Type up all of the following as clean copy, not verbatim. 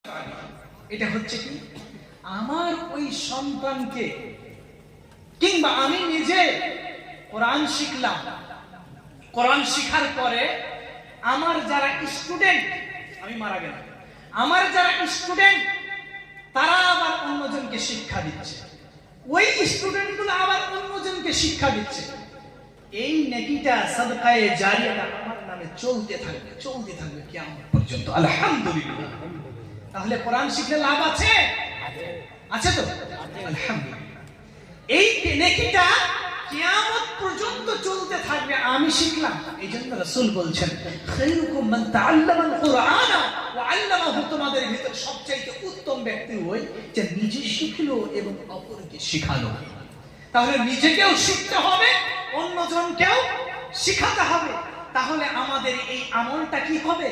এটা হচ্ছে কি, আমার ওই সন্তানকে কিংবা আমি নিজে কোরআন শিখলাম, কোরআন শিখার পরে আমার যারা স্টুডেন্ট, আমি মারা গেলাম, আমার যারা স্টুডেন্ট তারা আবার অন্যজনকে শিক্ষা দিচ্ছে, ওই স্টুডেন্টগুলো আবার অন্যজনকে শিক্ষা দিচ্ছে। এই নেকিটা সাদকায়ে জারিয়াটা আমার নামে চলতে থাকবে কিয়ামত পর্যন্ত। আলহামদুলিল্লাহ। তাহলে কোরআন শিখলে লাভ আছে? আছে তো? আলহামদুলিল্লাহ। এই নেকিটা কিয়ামত পর্যন্ত চলতে থাকবে। আমি শিখলাম, এইজন্য রাসূল বলছেন খায়রুকুম মান তাআল্লামাল কুরআনা ওয়া আল্লামাহু, তোমাদের ভিতর সবচেয়ে উত্তম ব্যক্তি ওই যে নিজে শিখলো এবং অপরকে শিখালো। তাহলে নিজেকেও শিখতে হবে, অন্যজনকেও শিখাতে হবে। তাহলে আমাদের এই আমলটা কি হবে?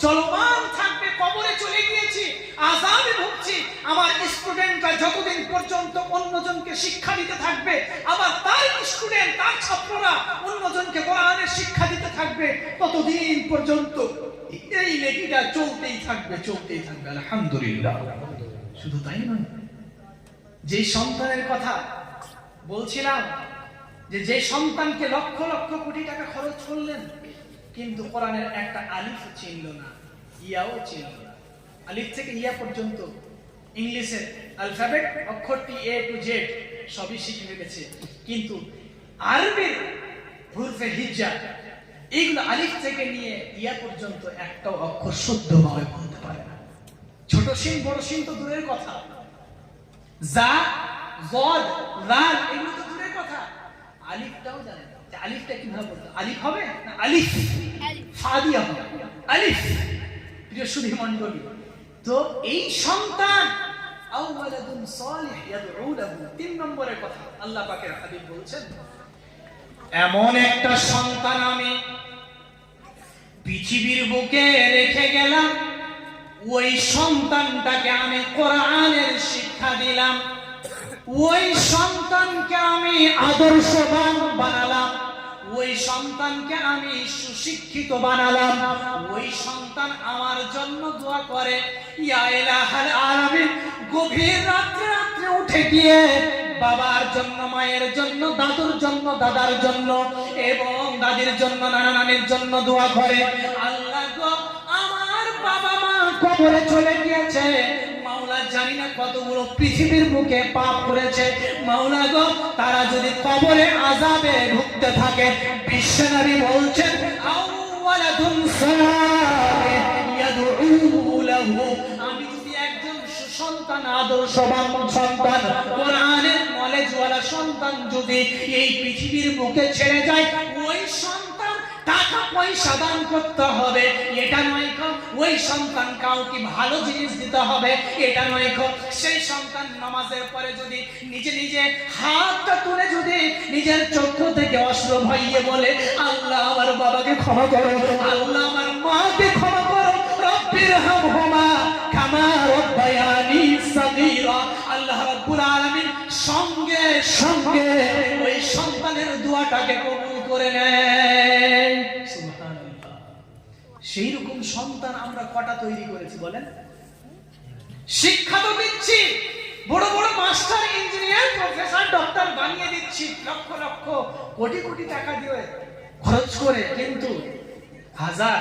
চলমান থাকবে। কবরে চলে গিয়েছি, আযাবে ভুগছি, আমার স্টুডেন্টরা যতদিন পর্যন্ত অন্যজনকে শিক্ষা দিতে থাকবে, আবার তার স্টুডেন্ট, তার ছাত্ররা অন্যজনকে কোরআনের শিক্ষা দিতে থাকবে, ততদিন পর্যন্ত এই নেকিটা চলতেই থাকবে। আলহামদুলিল্লাহ। শুধু তাই নয়, যে সন্তানের কথা বলছিলাম, যে সন্তানকে লক্ষ লক্ষ কোটি টাকা খরচ করলেন, কিন্তু কোরআনের একটা আলিফ চিনল না, ইয়াও চিনল না। আলিফ থেকে ইয়া পর্যন্ত ইংলিশের অ্যালফাবেট অক্ষরটি এ টু জেড সবই শিখে গেছে, কিন্তু আরবির হুরফে হিজ্জা এইগুলো আলিফ থেকে নিয়ে ইয়া পর্যন্ত একটাও অক্ষর শুদ্ধভাবে বলতে পারে না। ছোট শিন বড় শিন তো দূরের কথা, যা জদ লাল এগুলো তো দূরের কথা, আলিফটাও জানে না। আলিফটা কিভাবে বলতে? আলিফ হবে না আলিফ ফাদিয়া হবে, আলিফ। প্রিয় সুধী মণ্ডলী, তো এই সন্তান আওয়ালাদুন সালিহ ইয়াদউ লাহু, 3 নম্বরের কথা আল্লাহ পাকের হাবিব বলছেন, এমন একটা সন্তান আমি পৃথিবীর বুকে রেখে গেলাম, ওই সন্তানটাকে আমি কোরআনের শিক্ষা দিলাম, ওই সন্তানকে আমি আদর্শবান বানালাম, ওই সন্তানকে আমি সুশিক্ষিত বানালাম, ওই সন্তান আমার জন্য দোয়া করে, ইয়া ইলাহাল আলামিন। গভীর রাত্রে উঠে গিয়ে বাবার জন্য, মায়ের জন্য, দাদুর জন্য, দাদার জন্য এবং দাদির জন্য, নানা নানির জন্য দোয়া করে, আল্লাহ গো আমার বাবা মা কবরে চলে গিয়েছে, মাওলা জানি না কতগুলো পৃথিবীর বুকে পাপ করেছে, মাওলা গো তারা যদি কবরে আযাবে ভুগতে থাকে, বিশ্বনবী বলছেন আওয়ালাদুন সালিহ ইয়াদউ লাহু, আমি যদি একজন সুসন্তান, আদর্শবান সন্তান, কোরআনের নলেজওয়ালা সন্তান যদি এই পৃথিবীর বুকে ছেড়ে যায়, ওই সন্তান টাকা পয়সা দান করতে হবে এটা নয়, ওই সন্তান কাউকে ভালো জিনিস দিতে হবে এটা নয়, সেই সন্তান নামাজের পরে যদি নিজে হাতটা তুলে যদি নিজের চক্ষু থেকে অশ্রু ভাইয়ে বলে, আল্লাহ আমার বাবাকে ক্ষমা করো, আল্লাহ আমার মাকে ক্ষমা করো, রব্বিরহামহুমা কামা রাব্বায়ানি সাগীরা, আল্লাহ রাব্বুল আলামিন সঙ্গে সঙ্গে ওই সন্তানের দোয়াটাকে কবুল করে নেয়। সুবহানাল্লাহ। সেই রকম সন্তান আমরা কটা তৈরি করেছি বলেন? শিক্ষা তো দিচ্ছি, বড় বড় মাস্টার, ইঞ্জিনিয়ার, প্রফেসর, ডক্টর বানিয়ে দিচ্ছি লক্ষ লক্ষ কোটি কোটি টাকা দিয়ে খরচ করে, কিন্তু হাজার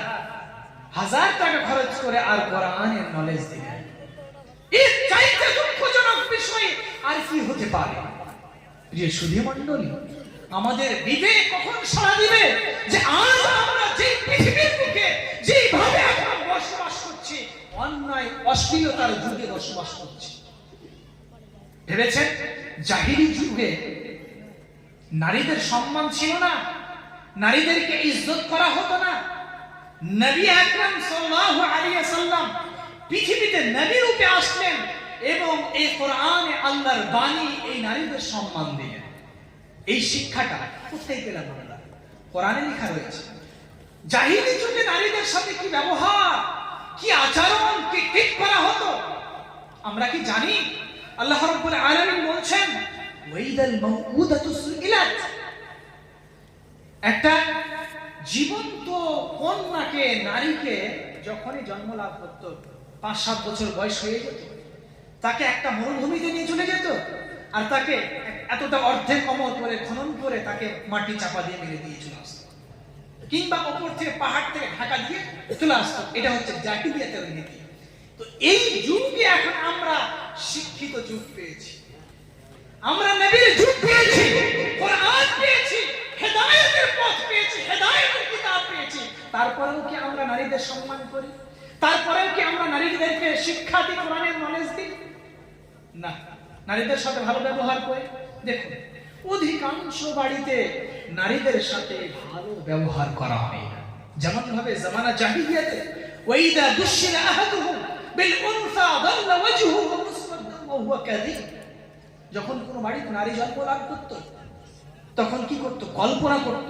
হাজার টাকা খরচ করে আর কোরআনের নলেজ দিলে, এর চাইতে দুঃখজনক বিষয় আর কি হতে পারে? প্রিয় সুধী মণ্ডলী, আমাদের বিবেক কখন সাড়া দিবে যে আজ আমরা যে পৃথিবীর বুকে যেভাবে এখন বসবাস করছি, অন্যায় অশ্লীলতার যুগে বসবাস করছি। ভেবেছেন জাহিলি যুগে নারীদের সম্মান ছিল না, নারীদেরকে ইজ্জত করা হতো না? নবী আকরাম সাল্লাল্লাহু আলাইহি ওয়াসাল্লাম পৃথিবীতে নবী রূপে আসলেন এবং এই কোরআনে আল্লাহর বাণী এই নারীদের সম্মান দিলেন। এই শিক্ষাটা কোথায় পেলাম আমরা? কোরআনে লেখা রয়েছে। জাহিলি যুগে নারীদের সাথে কি ব্যবহার, কি আচরণ, কি ঠিক করা হতো আমরা কি জানি? আল্লাহ রাব্বুল আলামিন বলছেন, ওয়াইদাল মাউউদাতু সুইলাত, একটা জীবন্ত কন্যাকে, নারীকে যখনই জন্ম লাভ করত 5-7 বছর বয়স হয়ে যেত, তাকে একটা মরুভূমিতে নিয়ে চলে যেত, আর তাকে এতটা অর্ধেক কমর করে খনন করে তাকে মাটি চাপা দিয়ে মেরে দিয়ে চলে আসতো, কিংবা ওপর থেকে পাহাড় থেকে ঢাকা দিয়ে চলে আসতো। এটা হচ্ছে জাহিলিয়াতের নীতি। তো এই যুগে এখন আমরা শিক্ষিত যুগ পেয়েছি, আমরা নবীর যুগ পেয়েছি, কোরআন পেয়েছি, হেদায়েতের পথ পেয়েছি, হেদায়েতের কিতাব পেয়েছি। তারপরেও কি আমরা নারীদের সম্মান করি? তারপরেও কি আমরা নারীদেরকে শিক্ষা দিই, কোরআনের নলেজ দিই? না, নারীদের সাথে ভালো ব্যবহার করি। দেখুন, অধিকাংশ বাড়িতে নারীদের সাথে ভালো ব্যবহার করা হয় না। যেমন ভাবে জামানা জাহিলিয়াতে ওয়াইদা দুশিরা আহাদুহুম বিল উনসা দাল্লা ওয়াজহুহু মুসওয়াদান ওয়া হুয়া কাযীব। যখন কোনো বাড়িতে নারী জন্ম লাভ করত, তখন কি করত? কল্পনা করত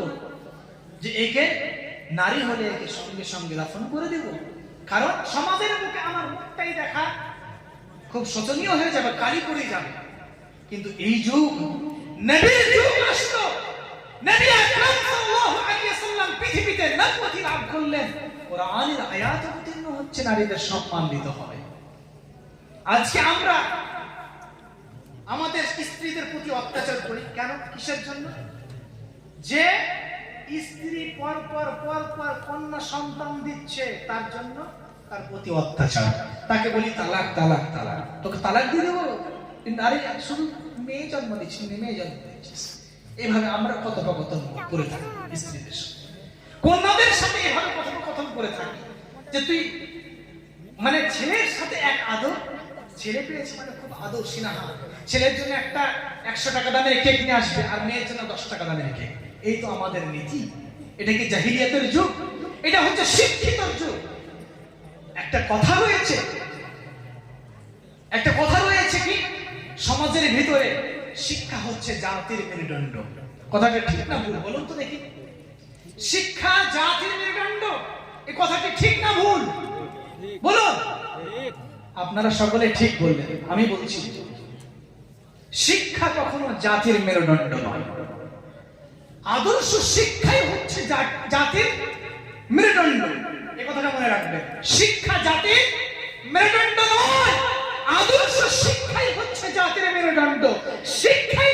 যে একে নারী হলে একে সঙ্গে সঙ্গে দাফন করে দেব, কারণ সমাজের মুখে আমার মুখটাই দেখা খুব শোচনীয় হয়ে যাবে, কালি পড়ে যাবে। কিন্তু এই যুগ, নবীর যুগ আসলো, নবী আকরাম সাল্লাল্লাহু আলাইহি ওয়াসাল্লাম পৃথিবীতে নবুয়ত লাভ করলেন, কোরআনের আয়াত অবতীর্ণ হচ্ছে, নারীদের সম্মান দিতে হবে। আজকে আমরা আমাদের স্ত্রীদের প্রতি অত্যাচার করি কেন? কিসের জন্য? যে স্ত্রী পর পর কন্যা সন্তান দিচ্ছে, তার জন্য তার প্রতি অত্যাচার। তাকে বলি তালাক তালাক তালাক, তোকে তালাক দিয়ে দেবো, নারী শুধু মেয়ে জন্ম দিচ্ছি, মেয়ে জন্ম দিচ্ছিস। এইভাবে আমরা কথোপকথন করে থাকি স্ত্রীদের সাথে, কন্যাদের সাথে এভাবে কথোপকথন করে থাকি যে তুই মানে ছেলের সাথে এক আদর, ছেলে পেয়েছে মানে খুব আদর সিনাহা, ছেলের জন্য একটা 100 টাকা দামের কেক নিয়ে আসবে আর মেয়ের জন্য 10 টাকা দামের কেক। এই তো আমাদের নীতি। এটা কি জাহিলিয়াতের যুগ? এটা হচ্ছে শিক্ষিত যুগ। একটা কথা রয়েছে কি সমাজের ভিতরে, শিক্ষা হচ্ছে জাতির মেরুদণ্ড। কথাটা ঠিক না ভুল বলুন তো দেখি? শিক্ষা জাতির মেরুদণ্ড, এই কথাটি ঠিক না ভুল বলুন? আপনারা সকলে ঠিক বলবেন, আমি বলছি শিক্ষা কখনো জাতির মেরুদণ্ড নয়। আদর্শ শিক্ষাই হচ্ছে জাতির মেরুদণ্ড। এই কথাটা মনে রাখবেন, শিক্ষা জাতির মেরুদণ্ড নয়, আদর্শ শিক্ষাই হচ্ছে জাতির মেরুদণ্ড। শিক্ষাই